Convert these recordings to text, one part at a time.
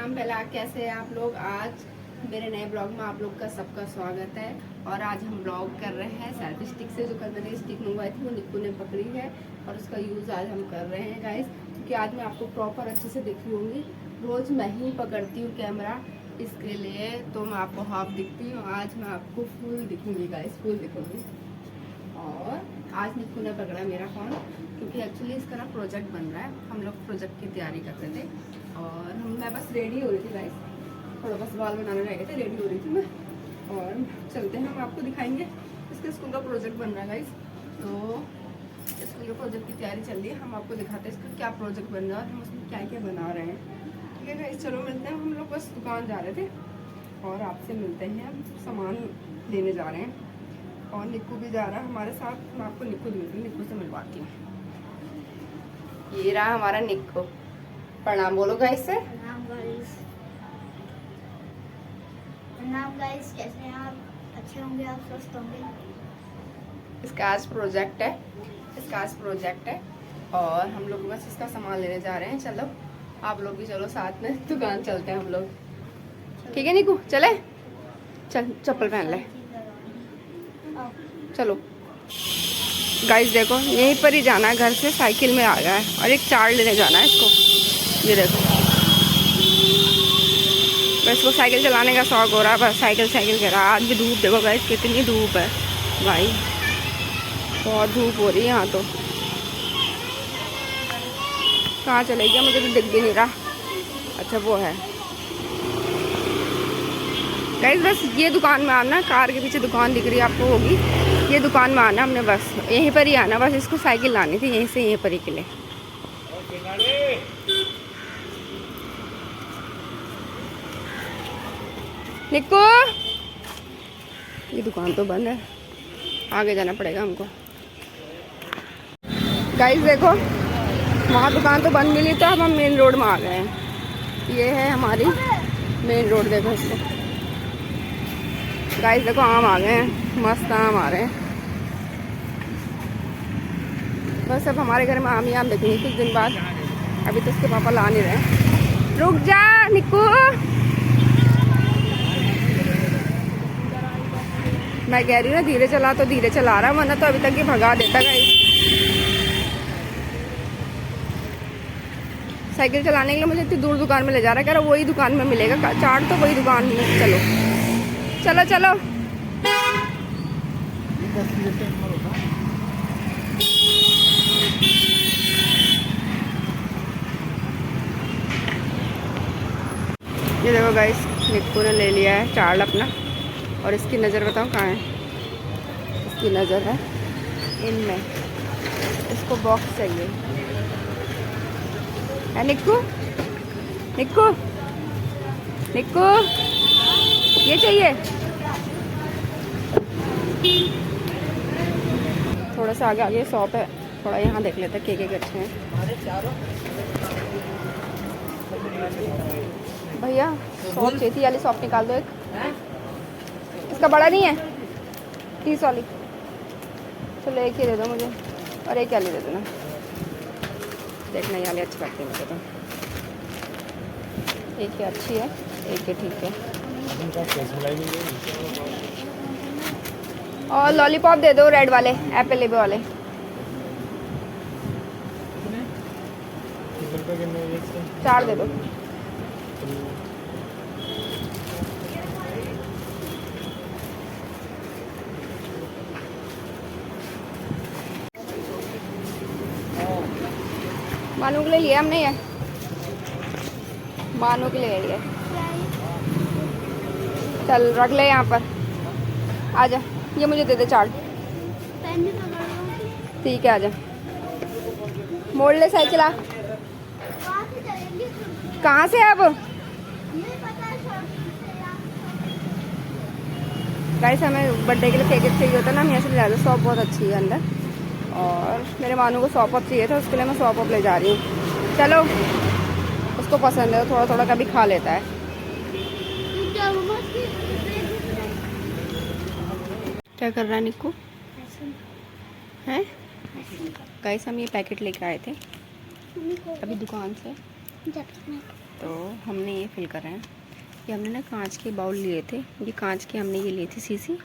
राम बेला, कैसे हैं आप लोग। आज मेरे नए ब्लॉग में आप लोग का सबका स्वागत है। और आज हम ब्लॉग कर रहे हैं सेल्फी स्टिक से। जो कल मैंने स्टिक मंगवाई थी वो निक्कू ने पकड़ी है और उसका यूज़ आज हम कर रहे हैं गाइस, क्योंकि आज मैं आपको प्रॉपर अच्छे से दिखी होंगी। रोज़ मैं ही पकड़ती हूँ कैमरा, इसके लिए तो मैं आपको हाफ दिखती हूँ। आज मैं आपको फुल दिखूँगी गाइस, फुल दिखूँगी। और आज निक्कू ने पकड़ा मेरा फ़ोन, क्योंकि एक्चुअली इसका ना प्रोजेक्ट बन रहा है। हम लोग प्रोजेक्ट की तैयारी कर रहे थे और मैं बस रेडी हो रही थी गाइस, थोड़ा बस बाल बनाने रह गए थे, रेडी हो रही थी मैं। और चलते हैं, हम आपको दिखाएंगे। इसके स्कूल का प्रोजेक्ट बन रहा है गाइस, तो स्कूल के प्रोजेक्ट की तैयारी चल रही है। हम आपको दिखाते हैं इसका क्या प्रोजेक्ट बन रहा है और हम उसमें क्या क्या बना रहे हैं। ठीक है गाइस, चलो मिलते हैं। हम लोग बस दुकान जा रहे थे और आपसे मिलते हैं। हम सामान लेने जा रहे हैं और निक्कू भी जा रहा है हमारे साथ। मैं आपको निक्कू निक्कू से मिलवाती हूँ। ये रहा हमारा निक्कू। प्रणाम बोलो गाइस से। प्रणाम गाइस, कैसे हैं आप? अच्छे होंगे, आप स्वस्थ होंगे। इसका आज प्रोजेक्ट है और हम लोग बस इसका सामान लेने जा रहे हैं। चलो आप लोग भी चलो साथ में, दुकान चलते हैं हम लोग। ठीक है निक्कू, चले चल, चप्पल पहन ले, चलो। गाइस देखो, यहीं पर ही जाना है, घर से साइकिल में आ गया है और एक चार्ट लेने जाना है इसको। ये देखो, बस को साइकिल चलाने का शौक हो रहा है, बस साइकिल कह रहा है। आज भी धूप देखो गाइस, कितनी धूप है भाई, बहुत धूप हो रही है यहाँ तो। कहाँ चले गया, मुझे तो दिख भी नहीं रहा। अच्छा वो है गाइस, बस ये दुकान में आना, कार के पीछे दुकान दिख रही है आपको, होगी ये दुकान में आना। हमने बस यहीं पर ही आना, बस इसको साइकिल लानी थी यहीं से यहीं पर ही के लिए। निक्कू, ये दुकान तो बंद है, आगे जाना पड़ेगा हमको। गाइस देखो, वहाँ दुकान तो बंद मिली, तो अब हम मेन रोड में आ गए हैं। ये है हमारी मेन रोड, देखो इसको। गाइस देखो, आम आ गए हैं, मस्त आम आ रहे हैं। बस अब हमारे घर में आम ही आम देखेंगे कुछ दिन बाद। अभी तो उसके पापा ला नहीं रहे। रुक जा निक्कू, मैं कह रही हूँ ना धीरे चला, तो धीरे चला रहा, वरना तो अभी तक ही भगा देता गाइस। साइकिल चलाने के लिए मुझे इतनी दूर दुकान में ले जा रहा है, कह रहा वही दुकान में मिलेगा चाट, तो वही दुकान में। चलो चलो चलो। ये देखो गाइस, निक्कू ने ले लिया है चार्ट अपना, और इसकी नज़र बताओ कहाँ है। इसकी नज़र है इनमें, इसको बॉक्स चाहिए है। निक्कू निक्कू निक्कू, ये चाहिए। थोड़ा सा आगे आगे शॉप है, थोड़ा यहाँ देख लेते हैं के अच्छे हैं। भैया शॉप चाहिए वाली शॉप निकाल दो एक, इसका बड़ा नहीं है 30 वाली। चलो एक ही दे दो मुझे, और एक वाली दे देना। देखना ये वाली अच्छी लगती है मुझे तो, एक ही अच्छी है, एक ही ठीक है। और लॉलीपॉप दे दो रेड वाले, एप्पल वाले। चार दे दो। मानू के लिए लिया हमने, ये मानू के लिए लिया। चल रख ले यहाँ पर, आजा। ये मुझे दे दे चार्ट। ठीक है, आजा। मोड़ ले साइकिल। आ कहाँ से अब गाइस, हमें बर्थडे के लिए केक चाहिए होता है ना, हम यहाँ से ले जाते हैं। शॉप बहुत अच्छी है अंदर, और मेरे मानू को सॉप अप चाहिए था, उसके लिए मैं सॉप अप ले जा रही हूँ। चलो, उसको पसंद है, थोड़ा थोड़ा कभी खा लेता है। क्या कर रहा है निक्कू? हैं गाइस, हम ये पैकेट लेकर आए थे अभी दुकान से। तो हमने ये फिल कर रहे हैं। ये हमने ना कांच के बाउल लिए थे, ये कांच के हमने ये लिए थे शीशी।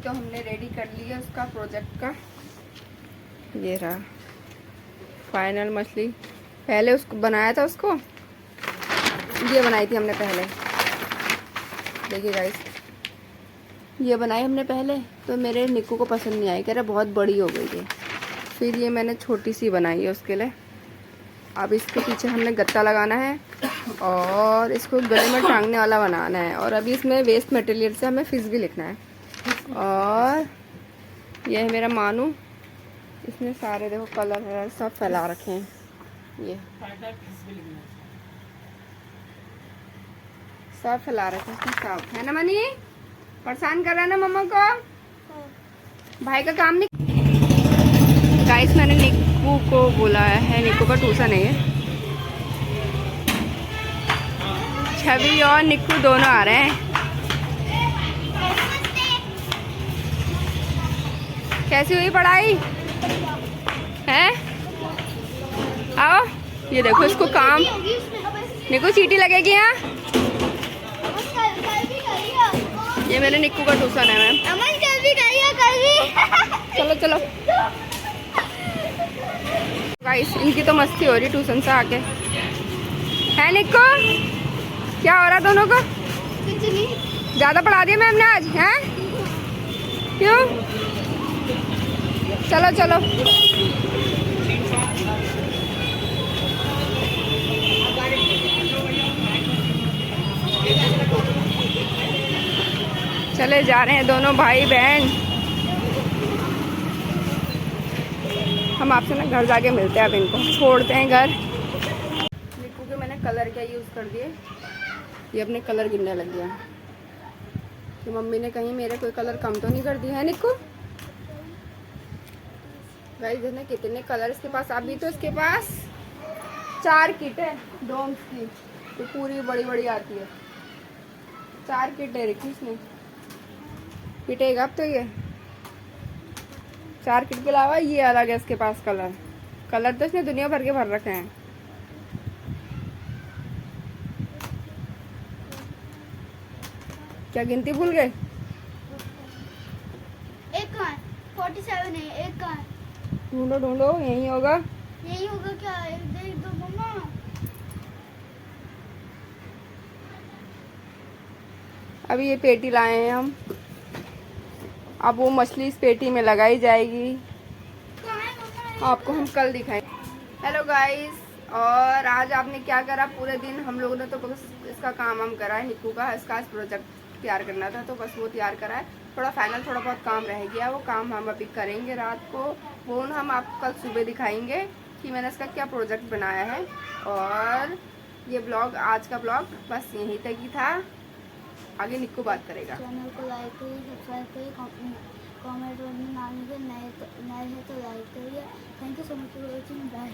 तो हमने रेडी कर लिया उसका प्रोजेक्ट का। ये रहा फाइनल मछली। पहले उसको बनाया था, उसको ये बनाई थी हमने पहले। देखिए गाइस, ये बनाई हमने पहले, तो मेरे निक्कू को पसंद नहीं आई, कह रहा बहुत बड़ी हो गई है। फिर ये मैंने छोटी सी बनाई है उसके लिए। अब इसके पीछे हमने गत्ता लगाना है और इसको गले में टांगने वाला बनाना है। और अभी इसमें वेस्ट मटेरियल से हमें फिश भी लिखना है। और यह है मेरा मानू, इसमें सारे देखो कलर है सब फैला रखे हैं। ये सब फैला रखे हैं सब, है ना मनी? परेशान कर रहा है ना मम्मा को, भाई का काम नहीं। गाइस मैंने निक्कू को बुलाया है, निक्कू का ट्यूशन है। छवि और निक्कू दोनों आ रहे हैं। कैसी हुई पढ़ाई है? आओ, ये देखो इसको काम। निक्कू चीटी लगेगी यहाँ। ये मेरे निक्कू का ट्यूशन है मैम। अमन कल भी चलो चलो गाइस, इनकी तो मस्ती हो रही ट्यूशन से आके। है निक्कू, क्या हो रहा दोनों को? कुछ नहीं। ज्यादा पढ़ा दिया मैम ने आज, हैं? क्यों? चलो चलो चले जा रहे हैं दोनों भाई बहन। हम आपसे ना घर जाके मिलते हैं, अब इनको छोड़ते हैं घर। निक्कू के मैंने कलर क्या यूज़ कर दिए, ये अपने कलर गिनने लग गया कि मम्मी ने कहीं मेरे कोई कलर कम तो नहीं कर दिया है। निक्कू गाइस देखना कितने कलर इसके पास। अभी तो इसके पास 4 किट है डोम्स की, तो पूरी बड़ी बड़ी आती है। 4 किट है रखी इसने, पिटेगा अब तो ये। 4 किट के अलावा ये अलग है इसके पास कलर तो इसने दुनिया भर के भर रखे हैं। क्या गिनती भूल गए? एक कहाँ है? 47 है। एक कहाँ है? ढूंढो ढूंढो, यही होगा। यही होगा क्या? देख दो मम्मा। अभी ये पेटी लाए हैं हम, अब वो मछली इस पेटी में लगाई जाएगी। कहाँ है मम्मा? आपको हम कल दिखाएंगे। हेलो गाइस, और आज आपने क्या करा पूरे दिन? हम लोगों ने तो बस इसका काम हम करा है, निक्कू का इसका प्रोजेक्ट तैयार करना था तो बस वो तैयार करा है। थोड़ा फाइनल थोड़ा बहुत काम रह गया, वो काम हम अभी करेंगे रात को। वो हम आपको कल सुबह दिखाएंगे कि मैंने इसका क्या प्रोजेक्ट बनाया है। और ये ब्लॉग, आज का ब्लॉग बस यहीं तक ही था, आगे निक्कू बात करेगा। चैनल को लाइक करिए, सब्सक्राइब करिए, कमेंट में नए है तो लाइक करिए। Thank you so much for watching. Bye.